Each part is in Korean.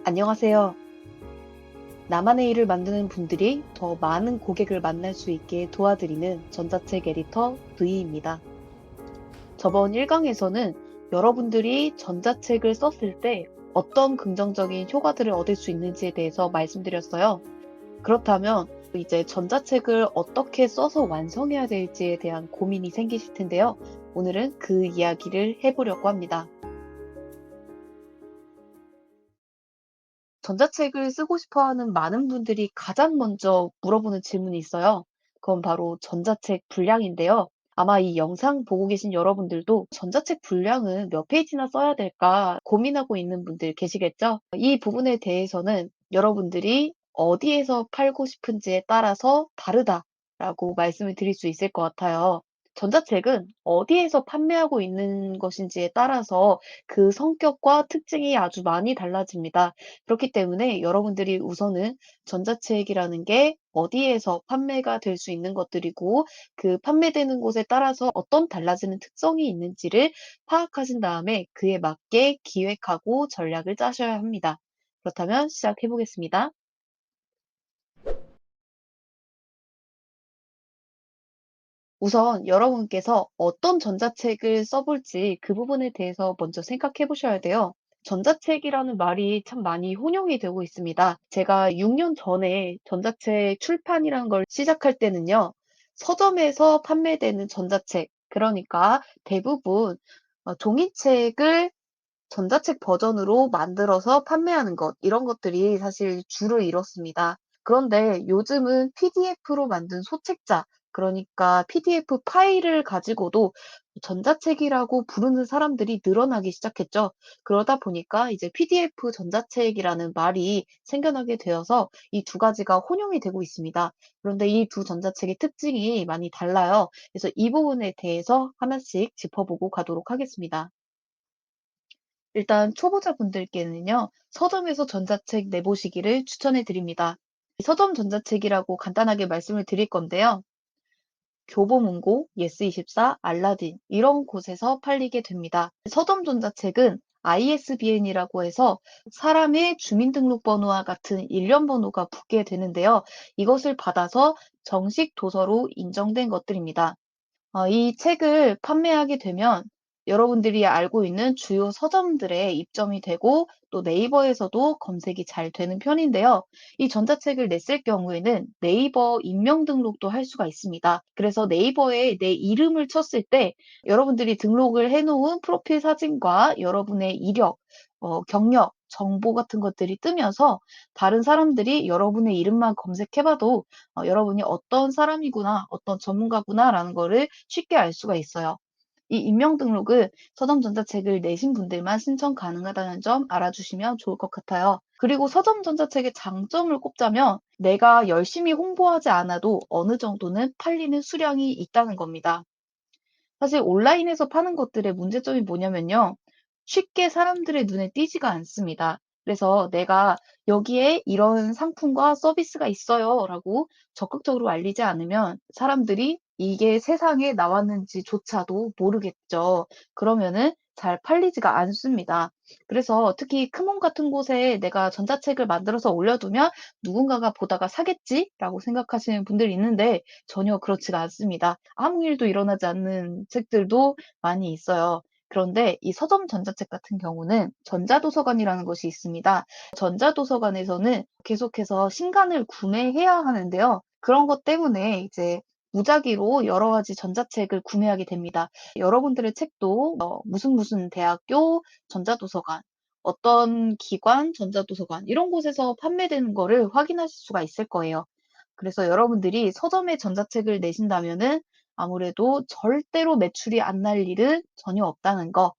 안녕하세요. 나만의 일을 만드는 분들이 더 많은 고객을 만날 수 있게 도와드리는 전자책 에디터 V입니다. 저번 1강에서는 여러분들이 전자책을 썼을 때 어떤 긍정적인 효과들을 얻을 수 있는지에 대해서 말씀드렸어요. 그렇다면 이제 전자책을 어떻게 써서 완성해야 될지에 대한 고민이 생기실 텐데요. 오늘은 그 이야기를 해보려고 합니다. 전자책을 쓰고 싶어 하는 많은 분들이 가장 먼저 물어보는 질문이 있어요. 그건 바로 전자책 분량인데요. 아마 이 영상 보고 계신 여러분들도 전자책 분량은 몇 페이지나 써야 될까 고민하고 있는 분들 계시겠죠? 이 부분에 대해서는 여러분들이 어디에서 팔고 싶은지에 따라서 다르다라고 말씀을 드릴 수 있을 것 같아요. 전자책은 어디에서 판매하고 있는 것인지에 따라서 그 성격과 특징이 아주 많이 달라집니다. 그렇기 때문에 여러분들이 우선은 전자책이라는 게 어디에서 판매가 될 수 있는 것들이고 그 판매되는 곳에 따라서 어떤 달라지는 특성이 있는지를 파악하신 다음에 그에 맞게 기획하고 전략을 짜셔야 합니다. 그렇다면 시작해 보겠습니다. 우선 여러분께서 어떤 전자책을 써볼지 그 부분에 대해서 먼저 생각해 보셔야 돼요. 전자책이라는 말이 참 많이 혼용이 되고 있습니다. 제가 6년 전에 전자책 출판이라는 걸 시작할 때는요, 서점에서 판매되는 전자책, 그러니까 대부분 종이책을 전자책 버전으로 만들어서 판매하는 것, 이런 것들이 사실 주를 이뤘습니다. 그런데 요즘은 PDF로 만든 소책자, 그러니까 PDF 파일을 가지고도 전자책이라고 부르는 사람들이 늘어나기 시작했죠. 그러다 보니까 이제 PDF 전자책이라는 말이 생겨나게 되어서 이 두 가지가 혼용이 되고 있습니다. 그런데 이 두 전자책의 특징이 많이 달라요. 그래서 이 부분에 대해서 하나씩 짚어보고 가도록 하겠습니다. 일단 초보자분들께는요, 서점에서 전자책 내보시기를 추천해 드립니다. 서점 전자책이라고 간단하게 말씀을 드릴 건데요. 교보문고, 예스24, 알라딘 이런 곳에서 팔리게 됩니다. 서점 전자책은 ISBN이라고 해서 사람의 주민등록번호와 같은 일련 번호가 붙게 되는데요. 이것을 받아서 정식 도서로 인정된 것들입니다. 이 책을 판매하게 되면 여러분들이 알고 있는 주요 서점들에 입점이 되고 또 네이버에서도 검색이 잘 되는 편인데요. 이 전자책을 냈을 경우에는 네이버 익명 등록도 할 수가 있습니다. 그래서 네이버에 내 이름을 쳤을 때 여러분들이 등록을 해 놓은 프로필 사진과 여러분의 이력, 경력, 정보 같은 것들이 뜨면서 다른 사람들이 여러분의 이름만 검색해 봐도 여러분이 어떤 사람이구나, 어떤 전문가구나라는 거를 쉽게 알 수가 있어요. 이 익명 등록은 서점 전자책을 내신 분들만 신청 가능하다는 점 알아주시면 좋을 것 같아요. 그리고 서점 전자책의 장점을 꼽자면 내가 열심히 홍보하지 않아도 어느 정도는 팔리는 수량이 있다는 겁니다. 사실 온라인에서 파는 것들의 문제점이 뭐냐면요. 쉽게 사람들의 눈에 띄지가 않습니다. 그래서 내가 여기에 이런 상품과 서비스가 있어요 라고 적극적으로 알리지 않으면 사람들이 이게 세상에 나왔는지조차도 모르겠죠. 그러면은 잘 팔리지가 않습니다. 그래서 특히 크몬 같은 곳에 내가 전자책을 만들어서 올려두면 누군가가 보다가 사겠지라고 생각하시는 분들이 있는데 전혀 그렇지가 않습니다. 아무 일도 일어나지 않는 책들도 많이 있어요. 그런데 이 서점 전자책 같은 경우는 전자도서관이라는 것이 있습니다. 전자도서관에서는 계속해서 신간을 구매해야 하는데요. 그런 것 때문에 이제 무작위로 여러 가지 전자책을 구매하게 됩니다. 여러분들의 책도 무슨 무슨 대학교 전자도서관, 어떤 기관 전자도서관 이런 곳에서 판매되는 거를 확인하실 수가 있을 거예요. 그래서 여러분들이 서점에 전자책을 내신다면은 아무래도 절대로 매출이 안 날 일은 전혀 없다는 거.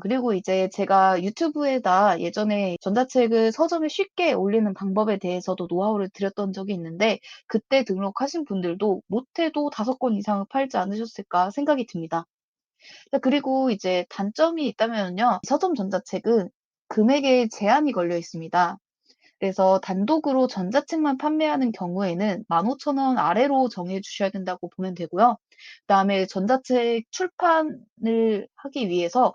그리고 이제 제가 유튜브에다 예전에 전자책을 서점에 쉽게 올리는 방법에 대해서도 노하우를 드렸던 적이 있는데 그때 등록하신 분들도 못해도 5권 이상은 팔지 않으셨을까 생각이 듭니다. 그리고 이제 단점이 있다면요. 서점 전자책은 금액에 제한이 걸려 있습니다. 그래서 단독으로 전자책만 판매하는 경우에는 15,000원 아래로 정해 주셔야 된다고 보면 되고요. 그다음에 전자책 출판을 하기 위해서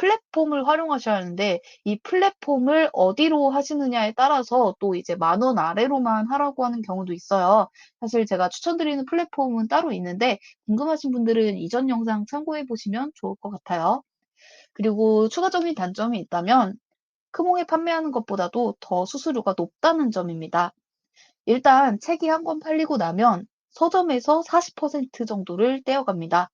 플랫폼을 활용하셔야 하는데 이 플랫폼을 어디로 하시느냐에 따라서 또 이제 10,000원 아래로만 하라고 하는 경우도 있어요. 사실 제가 추천드리는 플랫폼은 따로 있는데 궁금하신 분들은 이전 영상 참고해 보시면 좋을 것 같아요. 그리고 추가적인 단점이 있다면 크몽에 판매하는 것보다도 더 수수료가 높다는 점입니다. 일단 책이 한 권 팔리고 나면 서점에서 40% 정도를 떼어갑니다.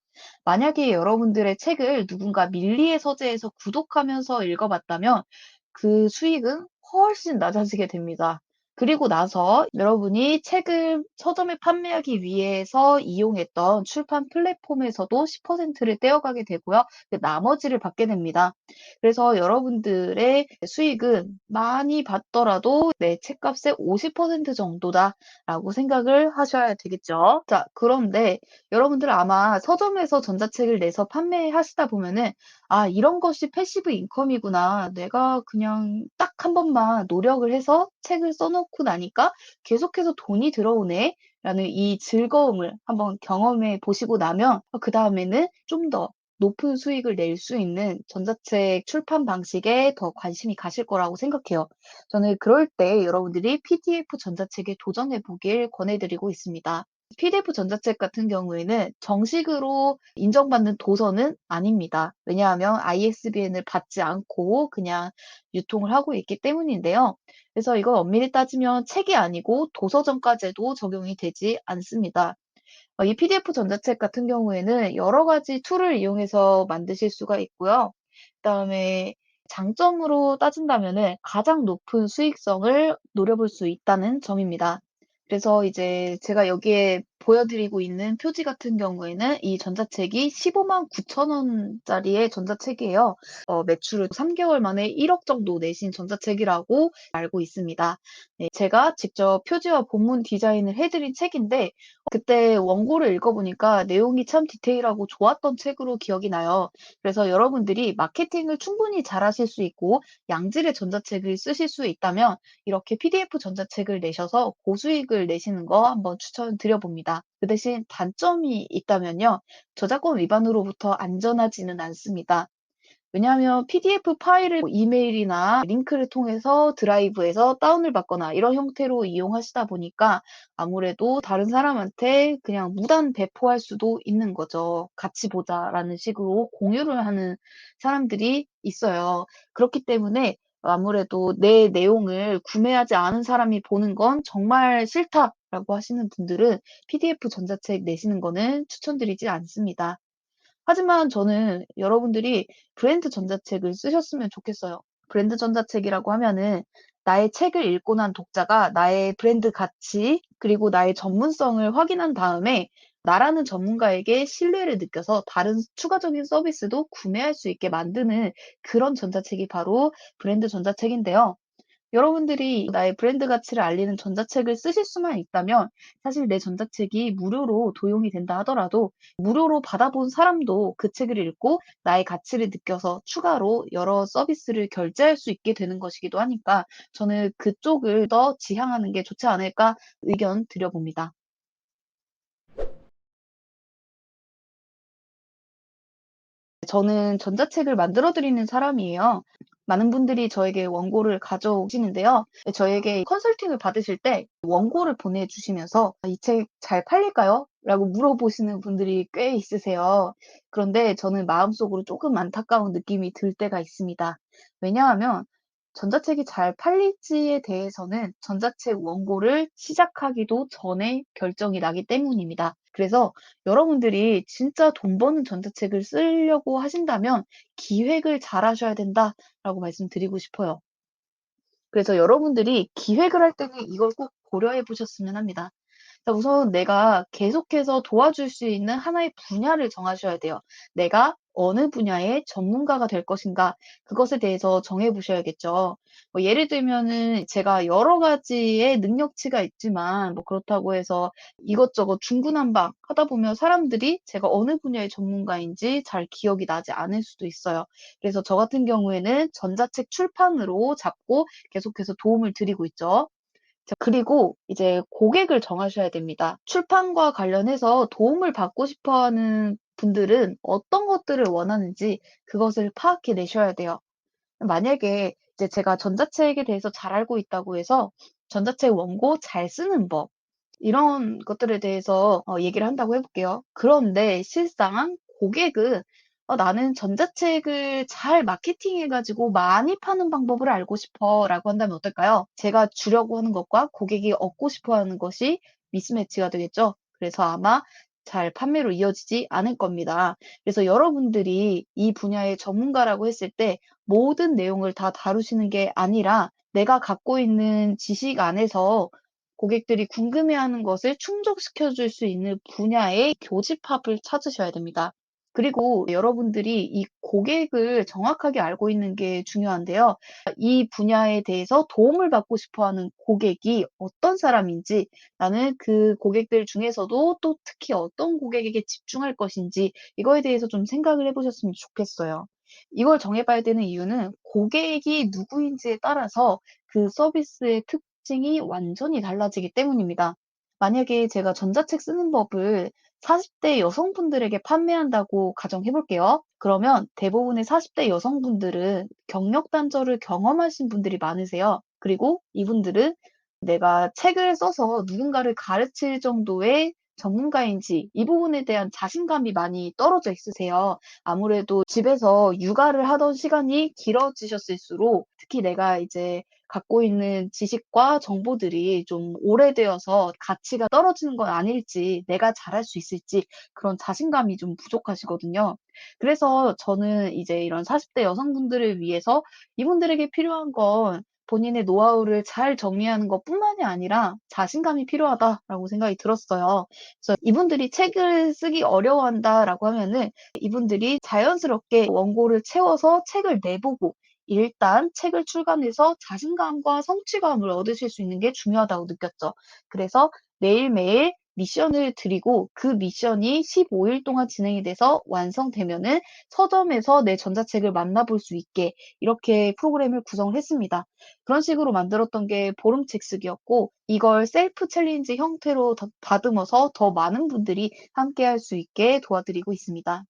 만약에 여러분들의 책을 누군가 밀리의 서재에서 구독하면서 읽어봤다면 그 수익은 훨씬 낮아지게 됩니다. 그리고 나서 여러분이 책을 서점에 판매하기 위해서 이용했던 출판 플랫폼에서도 10%를 떼어가게 되고요. 그 나머지를 받게 됩니다. 그래서 여러분들의 수익은 많이 받더라도 내 책값의 50% 정도다라고 생각을 하셔야 되겠죠. 자, 그런데 여러분들 아마 서점에서 전자책을 내서 판매하시다 보면은 아, 이런 것이 패시브 인컴이구나. 내가 그냥 딱 한 번만 노력을 해서 책을 써놓고 나니까 계속해서 돈이 들어오네. 라는 이 즐거움을 한번 경험해 보시고 나면 그 다음에는 좀 더 높은 수익을 낼 수 있는 전자책 출판 방식에 더 관심이 가실 거라고 생각해요. 저는 그럴 때 여러분들이 PDF 전자책에 도전해 보길 권해드리고 있습니다. PDF 전자책 같은 경우에는 정식으로 인정받는 도서는 아닙니다. 왜냐하면 ISBN을 받지 않고 그냥 유통을 하고 있기 때문인데요. 그래서 이건 엄밀히 따지면 책이 아니고 도서점까지도 적용이 되지 않습니다. 이 PDF 전자책 같은 경우에는 여러 가지 툴을 이용해서 만드실 수가 있고요. 그다음에 장점으로 따진다면은 가장 높은 수익성을 노려볼 수 있다는 점입니다. 그래서 이제 제가 여기에 보여드리고 있는 표지 같은 경우에는 이 전자책이 159,000원짜리의 전자책이에요. 매출을 3개월 만에 1억 정도 내신 전자책이라고 알고 있습니다. 네, 제가 직접 표지와 본문 디자인을 해드린 책인데 그때 원고를 읽어보니까 내용이 참 디테일하고 좋았던 책으로 기억이 나요. 그래서 여러분들이 마케팅을 충분히 잘하실 수 있고 양질의 전자책을 쓰실 수 있다면 이렇게 PDF 전자책을 내셔서 고수익을 내시는 거 한번 추천드려봅니다. 그 대신 단점이 있다면요. 저작권 위반으로부터 안전하지는 않습니다. 왜냐하면 PDF 파일을 이메일이나 링크를 통해서 드라이브에서 다운을 받거나 이런 형태로 이용하시다 보니까 아무래도 다른 사람한테 그냥 무단 배포할 수도 있는 거죠. "같이 보자."라는 식으로 공유를 하는 사람들이 있어요. 그렇기 때문에 아무래도 "내 내용을 구매하지 않은 사람이 보는 건 정말 싫다."라고 하시는 분들은 PDF 전자책 내시는 거는 추천드리지 않습니다. 하지만 저는 여러분들이 브랜드 전자책을 쓰셨으면 좋겠어요. 브랜드 전자책이라고 하면은 나의 책을 읽고 난 독자가 나의 브랜드 가치 그리고 나의 전문성을 확인한 다음에 나라는 전문가에게 신뢰를 느껴서 다른 추가적인 서비스도 구매할 수 있게 만드는 그런 전자책이 바로 브랜드 전자책인데요. 여러분들이 나의 브랜드 가치를 알리는 전자책을 쓰실 수만 있다면 사실 내 전자책이 무료로 도용이 된다 하더라도 무료로 받아본 사람도 그 책을 읽고 나의 가치를 느껴서 추가로 여러 서비스를 결제할 수 있게 되는 것이기도 하니까 저는 그쪽을 더 지향하는 게 좋지 않을까 의견 드려봅니다. 저는 전자책을 만들어 드리는 사람이에요. 많은 분들이 저에게 원고를 가져오시는데요. 저에게 컨설팅을 받으실 때 원고를 보내주시면서 "이 책 잘 팔릴까요?" 라고 물어보시는 분들이 꽤 있으세요. 그런데 저는 마음속으로 조금 안타까운 느낌이 들 때가 있습니다. 왜냐하면 전자책이 잘 팔릴지에 대해서는 전자책 원고를 시작하기도 전에 결정이 나기 때문입니다. 그래서 여러분들이 진짜 돈 버는 전자책을 쓰려고 하신다면 기획을 잘 하셔야 된다라고 말씀드리고 싶어요. 그래서 여러분들이 기획을 할 때는 이걸 꼭 고려해 보셨으면 합니다. 자, 우선 내가 계속해서 도와줄 수 있는 하나의 분야를 정하셔야 돼요. 내가 어느 분야의 전문가가 될 것인가, 그것에 대해서 정해 보셔야겠죠. 예를 들면은 제가 여러 가지의 능력치가 있지만, 그렇다고 해서 이것저것 중구난방 하다 보면 사람들이 제가 어느 분야의 전문가인지 잘 기억이 나지 않을 수도 있어요. 그래서 저 같은 경우에는 전자책 출판으로 잡고 계속해서 도움을 드리고 있죠. 자, 그리고 이제 고객을 정하셔야 됩니다. 출판과 관련해서 도움을 받고 싶어 하는 분들은 어떤 것들을 원하는지 그것을 파악해 내셔야 돼요. 만약에 이제 제가 전자책에 대해서 잘 알고 있다고 해서 전자책 원고 잘 쓰는 법 이런 것들에 대해서 얘기를 한다고 해 볼게요. 그런데 실상 고객은 나는 전자책을 잘 마케팅해 가지고 많이 파는 방법을 알고 싶어."라고 한다면 어떨까요? 제가 주려고 하는 것과 고객이 얻고 싶어 하는 것이 미스매치가 되겠죠. 그래서 아마 잘 판매로 이어지지 않을 겁니다. 그래서 여러분들이 이 분야의 전문가라고 했을 때 모든 내용을 다 다루시는 게 아니라 내가 갖고 있는 지식 안에서 고객들이 궁금해하는 것을 충족시켜 줄 수 있는 분야의 교집합을 찾으셔야 됩니다. 그리고 여러분들이 이 고객을 정확하게 알고 있는 게 중요한데요. 이 분야에 대해서 도움을 받고 싶어 하는 고객이 어떤 사람인지, 나는 그 고객들 중에서도 또 특히 어떤 고객에게 집중할 것인지 이거에 대해서 좀 생각을 해 보셨으면 좋겠어요. 이걸 정해 봐야 되는 이유는 고객이 누구인지에 따라서 그 서비스의 특징이 완전히 달라지기 때문입니다. 만약에 제가 전자책 쓰는 법을 40대 여성분들에게 판매한다고 가정해 볼게요. 그러면 대부분의 40대 여성분들은 경력 단절을 경험하신 분들이 많으세요. 그리고 이분들은 내가 책을 써서 누군가를 가르칠 정도의 전문가인지 이 부분에 대한 자신감이 많이 떨어져 있으세요. 아무래도 집에서 육아를 하던 시간이 길어지셨을수록 특히 내가 이제 갖고 있는 지식과 정보들이 좀 오래되어서 가치가 떨어지는 건 아닐지, 내가 잘할 수 있을지 그런 자신감이 좀 부족하시거든요. 그래서 저는 이제 이런 40대 여성분들을 위해서 이분들에게 필요한 건 본인의 노하우를 잘 정리하는 것뿐만이 아니라 자신감이 필요하다라고 생각이 들었어요. 그래서 이분들이 책을 쓰기 어려워한다라고 하면은 이분들이 자연스럽게 원고를 채워서 책을 내보고 일단 책을 출간해서 자신감과 성취감을 얻으실 수 있는 게 중요하다고 느꼈죠. 그래서 매일매일 미션을 드리고 그 미션이 15일 동안 진행이 돼서 완성되면은 서점에서 내 전자책을 만나볼 수 있게 이렇게 프로그램을 구성을 했습니다. 그런 식으로 만들었던 게 보름책 쓰기였고 이걸 셀프 챌린지 형태로 다듬어서 더 많은 분들이 함께할 수 있게 도와드리고 있습니다.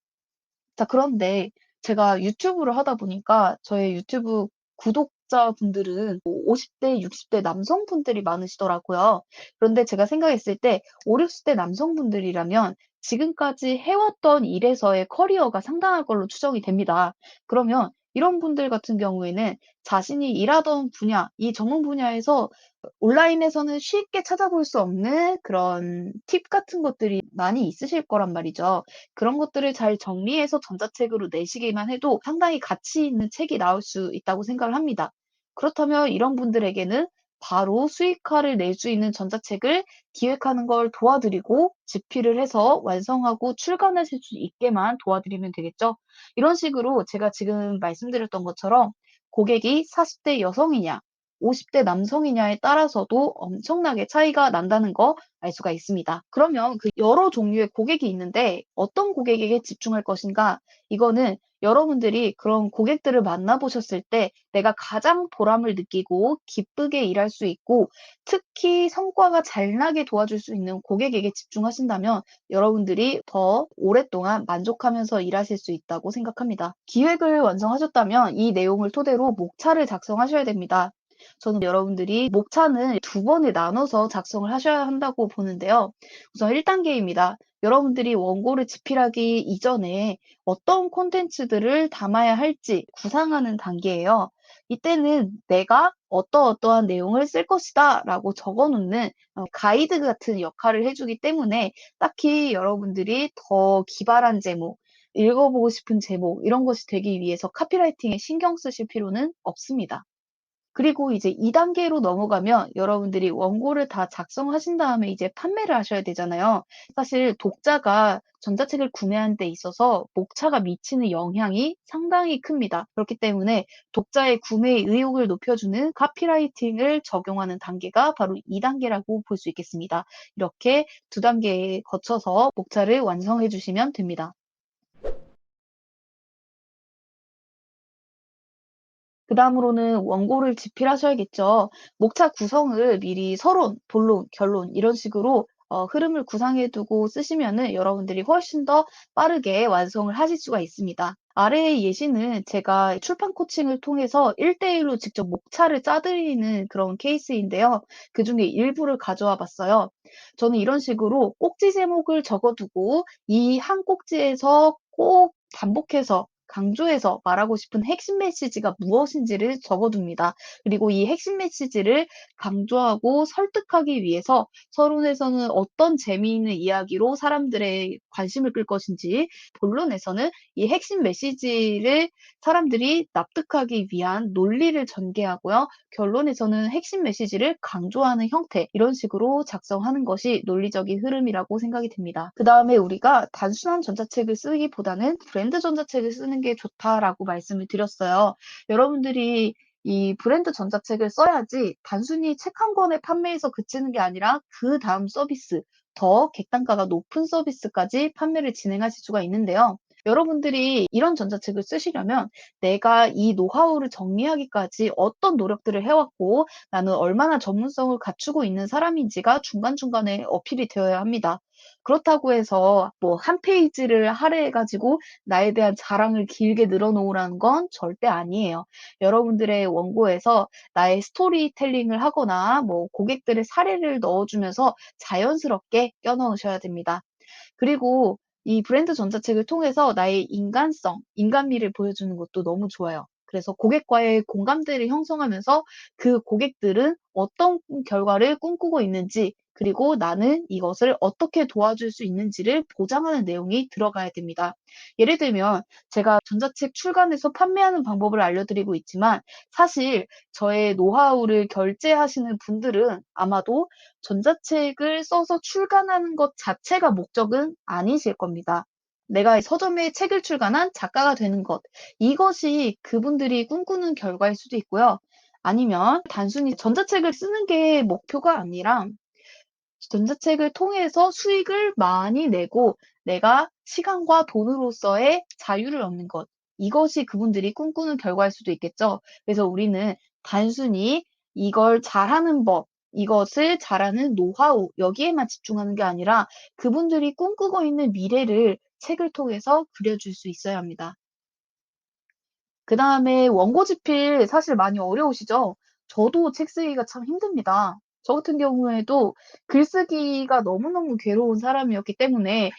자, 그런데 제가 유튜브를 하다 보니까 저의 유튜브 구독자분들은 뭐 50 대, 60대 남성분들이 많으시더라고요. 그런데 제가 생각했을 때 50-60대 남성분들이라면 지금까지 해왔던 일에서의 커리어가 상당할 걸로 추정이 됩니다. 그러면 이런 분들 같은 경우에는 자신이 일하던 분야, 이 전문 분야에서 온라인에서는 쉽게 찾아볼 수 없는 그런 팁 같은 것들이 많이 있으실 거란 말이죠. 그런 것들을 잘 정리해서 전자책으로 내시기만 해도 상당히 가치 있는 책이 나올 수 있다고 생각을 합니다. 그렇다면 이런 분들에게는 바로 수익화를 낼 수 있는 전자책을 기획하는 걸 도와드리고 집필을 해서 완성하고 출간하실 수 있게만 도와드리면 되겠죠. 이런 식으로 제가 지금 말씀드렸던 것처럼 고객이 40대 여성이냐 50대 남성이냐에 따라서도 엄청나게 차이가 난다는 거 알 수가 있습니다. 그러면 그 여러 종류의 고객이 있는데 어떤 고객에게 집중할 것인가? 이거는 여러분들이 그런 고객들을 만나보셨을 때 내가 가장 보람을 느끼고 기쁘게 일할 수 있고 특히 성과가 잘 나게 도와줄 수 있는 고객에게 집중하신다면 여러분들이 더 오랫동안 만족하면서 일하실 수 있다고 생각합니다. 기획을 완성하셨다면 이 내용을 토대로 목차를 작성하셔야 됩니다. 저는 여러분들이 목차는 두 번에 나눠서 작성을 하셔야 한다고 보는데요. 우선 1단계입니다. 여러분들이 원고를 집필하기 이전에 어떤 콘텐츠들을 담아야 할지 구상하는 단계예요. 이때는 내가 어떠어떠한 내용을 쓸 것이다 라고 적어 놓는 가이드 같은 역할을 해주기 때문에 딱히 여러분들이 더 기발한 제목, 읽어보고 싶은 제목 이런 것이 되기 위해서 카피라이팅에 신경 쓰실 필요는 없습니다. 그리고 이제 2 단계로 넘어가면 여러분들이 원고를 다 작성하신 다음에 이제 판매를 하셔야 되잖아요. 사실 독자가 전자책을 구매하는 데 있어서 목차가 미치는 영향이 상당히 큽니다. 그렇기 때문에 독자의 구매 의욕을 높여주는 카피라이팅을 적용하는 단계가 바로 2 단계라고 볼 수 있겠습니다. 이렇게 2 단계에 거쳐서 목차를 완성해 주시면 됩니다. 그다음으로는 원고를 집필하셔야겠죠. 목차 구성을 미리 서론, 본론, 결론 이런 식으로 흐름을 구상해 두고 쓰시면은 여러분들이 훨씬 더 빠르게 완성을 하실 수가 있습니다. 아래의 예시는 제가 출판 코칭을 통해서 1대1로 직접 목차를 짜 드리는 그런 케이스인데요. 그중에 일부를 가져와 봤어요. 저는 이런 식으로 꼭지 제목을 적어 두고 이 한 꼭지에서 꼭 반복해서 강조해서 말하고 싶은 핵심 메시지가 무엇인지를 적어 둡니다. 그리고 이 핵심 메시지를 강조하고 설득하기 위해서 서론에서는 어떤 재미있는 이야기로 사람들의 관심을 끌 것인지, 본론에서는 이 핵심 메시지를 사람들이 납득하기 위한 논리를 전개하고요. 결론에서는 핵심 메시지를 강조하는 형태, 이런 식으로 작성하는 것이 논리적인 흐름이라고 생각이 듭니다. 그 다음에 우리가 단순한 전자책을 쓰기보다는 브랜드 전자책을 쓰는 게 좋다라고 말씀을 드렸어요. 여러분들이 이 브랜드 전자책을 써야지 단순히 책 한 권의 판매에서 그치는 게 아니라 그다음 서비스, 더 객단가가 높은 서비스까지 판매를 진행하실 수가 있는데요. 여러분들이 이런 전자책을 쓰시려면 내가 이 노하우를 정리하기까지 어떤 노력들을 해왔고 나는 얼마나 전문성을 갖추고 있는 사람인지가 중간중간에 어필이 되어야 합니다. 그렇다고 해서 뭐 한 페이지를 할애해 가지고 나에 대한 자랑을 길게 늘어놓으라는 건 절대 아니에요. 여러분들의 원고에서 나의 스토리텔링을 하거나 뭐 고객들의 사례를 넣어주면서 자연스럽게 껴넣으셔야 됩니다. 그리고 이 브랜드 전자책을 통해서 나의 인간성, 인간미를 보여주는 것도 너무 좋아요. 그래서 고객과의 공감대를 형성하면서 그 고객들은 어떤 결과를 꿈꾸고 있는지, 그리고 나는 이것을 어떻게 도와줄 수 있는지를 보장하는 내용이 들어가야 됩니다. 예를 들면 제가 전자책 출간해서 판매하는 방법을 알려드리고 있지만 사실 저의 노하우를 결제하시는 분들은 아마도 전자책을 써서 출간하는 것 자체가 목적은 아니실 겁니다. 내가 서점에 책을 출간한 작가가 되는 것, 이것이 그분들이 꿈꾸는 결과일 수도 있고요. 아니면 단순히 전자책을 쓰는 게 목표가 아니라 전자책을 통해서 수익을 많이 내고 내가 시간과 돈으로서의 자유를 얻는 것. 이것이 그분들이 꿈꾸는 결과일 수도 있겠죠. 그래서 우리는 단순히 이걸 잘하는 법, 이것을 잘하는 노하우, 여기에만 집중하는 게 아니라 그분들이 꿈꾸고 있는 미래를 책을 통해서 그려줄 수 있어야 합니다. 그다음에 원고 집필 사실 많이 어려우시죠? 저도 책 쓰기가 참 힘듭니다. 저 같은 경우에도 글쓰기가 너무너무 괴로운 사람이었기 때문에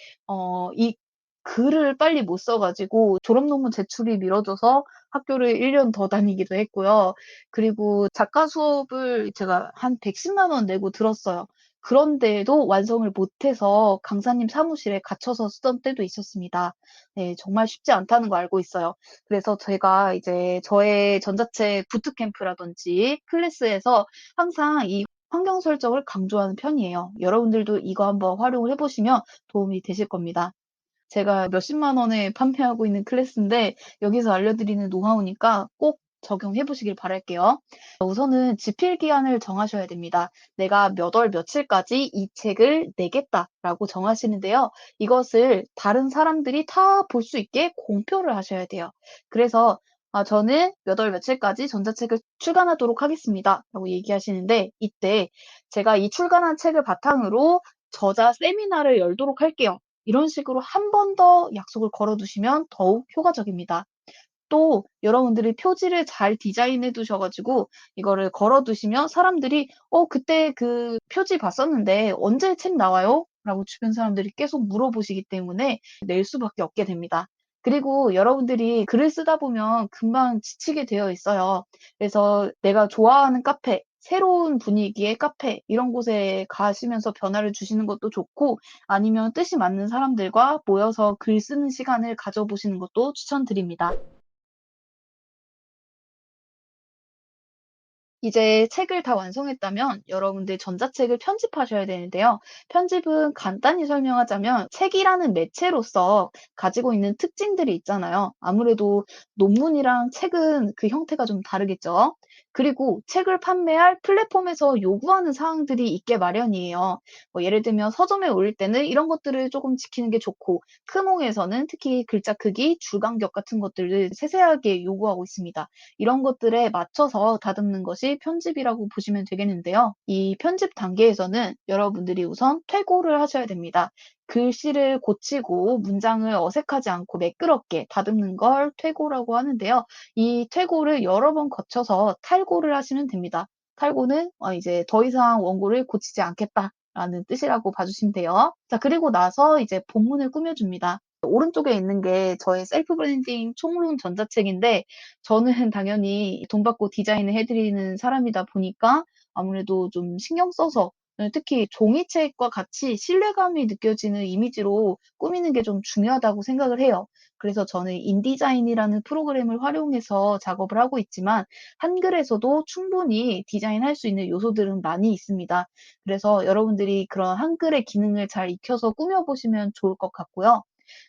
이 글을 빨리 못 써 가지고 졸업 논문 제출이 미뤄져서 학교를 1년 더 다니기도 했고요. 그리고 작가 수업을 제가 한 110만 원 내고 들었어요. 그런데도 완성을 못해서 강사님 사무실에 갇혀서 쓰던 때도 있었습니다. 네, 정말 쉽지 않다는 거 알고 있어요. 그래서 제가 이제 저의 전자책 부트캠프라든지 클래스에서 항상 이 환경 설정을 강조하는 편이에요. 여러분들도 이거 한번 활용을 해 보시면 도움이 되실 겁니다. 제가 몇십만 원에 판매하고 있는 클래스인데 여기서 알려드리는 노하우니까 꼭 적용해 보시길 바랄게요. 우선은 집필 기한을 정하셔야 됩니다. 내가 몇 월 며칠까지 이 책을 내겠다라고 정하시는데요. 이것을 다른 사람들이 다 볼 수 있게 공표를 하셔야 돼요. 그래서 저는 몇 월 며칠까지 전자책을 출간하도록 하겠습니다.라고 얘기하시는데 이때 제가 이 출간한 책을 바탕으로 저자 세미나를 열도록 할게요. 이런 식으로 한 번 더 약속을 걸어 두시면 더욱 효과적입니다. 또 여러분들이 표지를 잘 디자인해 두셔 가지고 이거를 걸어 두시면 사람들이 그때 그 표지 봤었는데 언제 책 나와요?" 라고 주변 사람들이 계속 물어보시기 때문에 낼 수밖에 없게 됩니다. 그리고 여러분들이 글을 쓰다 보면 금방 지치게 되어 있어요. 그래서 내가 좋아하는 카페, 새로운 분위기의 카페 이런 곳에 가시면서 변화를 주시는 것도 좋고 아니면 뜻이 맞는 사람들과 모여서 글 쓰는 시간을 가져보시는 것도 추천드립니다. 이제 책을 다 완성했다면 여러분들 전자책을 편집하셔야 되는데요. 편집은 간단히 설명하자면 책이라는 매체로서 가지고 있는 특징들이 있잖아요. 아무래도 논문이랑 책은 그 형태가 좀 다르겠죠. 그리고 책을 판매할 플랫폼에서 요구하는 사항들이 있게 마련이에요. 뭐 예를 들면 서점에 올릴 때는 이런 것들을 조금 지키는 게 좋고, 크몽에서는 특히 글자 크기, 줄 간격 같은 것들을 세세하게 요구하고 있습니다. 이런 것들에 맞춰서 다듬는 것이 가지 편집이라고 보시면 되겠는데요. 이 편집 단계에서는 여러분들이 우선 퇴고를 하셔야 됩니다. 글씨를 고치고 문장을 어색하지 않고 매끄럽게 다듬는 걸 퇴고라고 하는데요. 이 퇴고를 여러 번 거쳐서 탈고를 하시면 됩니다. 탈고는 이제 더 이상 원고를 고치지 않겠다라는 뜻이라고 봐주시면 돼요. 자, 그리고 나서 이제 본문을 꾸며줍니다. 오른쪽에 있는 게 저의 셀프 브랜딩 총론 전자책인데, 저는 당연히 돈 받고 디자인을 해드리는 사람이다 보니까 아무래도 좀 신경 써서, 특히 종이책과 같이 신뢰감이 느껴지는 이미지로 꾸미는 게 좀 중요하다고 생각을 해요. 그래서 저는 인디자인이라는 프로그램을 활용해서 작업을 하고 있지만, 한글에서도 충분히 디자인할 수 있는 요소들은 많이 있습니다. 그래서 여러분들이 그런 한글의 기능을 잘 익혀서 꾸며보시면 좋을 것 같고요.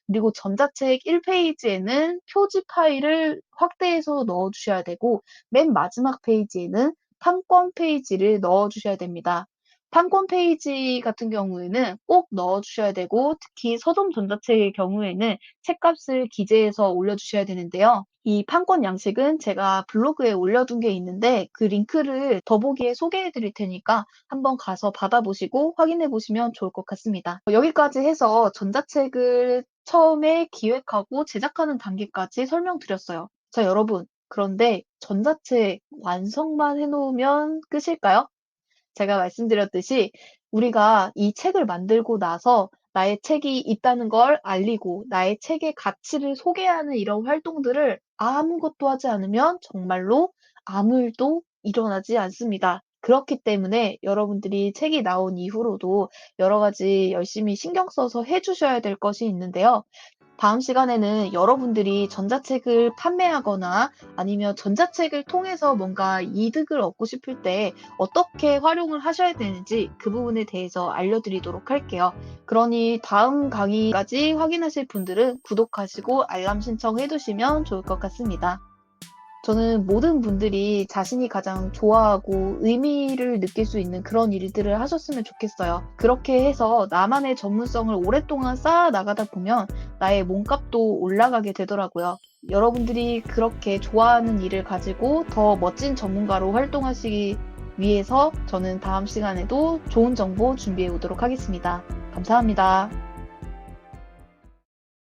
그리고 전자책 1페이지에는 표지 파일을 확대해서 넣어주셔야 되고, 맨 마지막 페이지에는 판권 페이지를 넣어주셔야 됩니다. 판권 페이지 같은 경우에는 꼭 넣어주셔야 되고, 특히 서점 전자책의 경우에는 책값을 기재해서 올려주셔야 되는데요. 이 판권 양식은 제가 블로그에 올려둔 게 있는데, 그 링크를 더보기에 소개해 드릴 테니까 한번 가서 받아보시고 확인해 보시면 좋을 것 같습니다. 여기까지 해서 전자책을 처음에 기획하고 제작하는 단계까지 설명드렸어요. 자, 여러분. 그런데 전자책 완성만 해놓으면 끝일까요? 제가 말씀드렸듯이 우리가 이 책을 만들고 나서 나의 책이 있다는 걸 알리고 나의 책의 가치를 소개하는 이런 활동들을 아무것도 하지 않으면 정말로 아무 일도 일어나지 않습니다. 그렇기 때문에 여러분들이 책이 나온 이후로도 여러 가지 열심히 신경 써서 해주셔야 될 것이 있는데요. 다음 시간에는 여러분들이 전자책을 판매하거나 아니면 전자책을 통해서 뭔가 이득을 얻고 싶을 때 어떻게 활용을 하셔야 되는지 그 부분에 대해서 알려드리도록 할게요. 그러니 다음 강의까지 확인하실 분들은 구독하시고 알람 신청해 두시면 좋을 것 같습니다. 저는 모든 분들이 자신이 가장 좋아하고 의미를 느낄 수 있는 그런 일들을 하셨으면 좋겠어요. 그렇게 해서 나만의 전문성을 오랫동안 쌓아 나가다 보면 나의 몸값도 올라가게 되더라고요. 여러분들이 그렇게 좋아하는 일을 가지고 더 멋진 전문가로 활동하시기 위해서 저는 다음 시간에도 좋은 정보 준비해 오도록 하겠습니다. 감사합니다.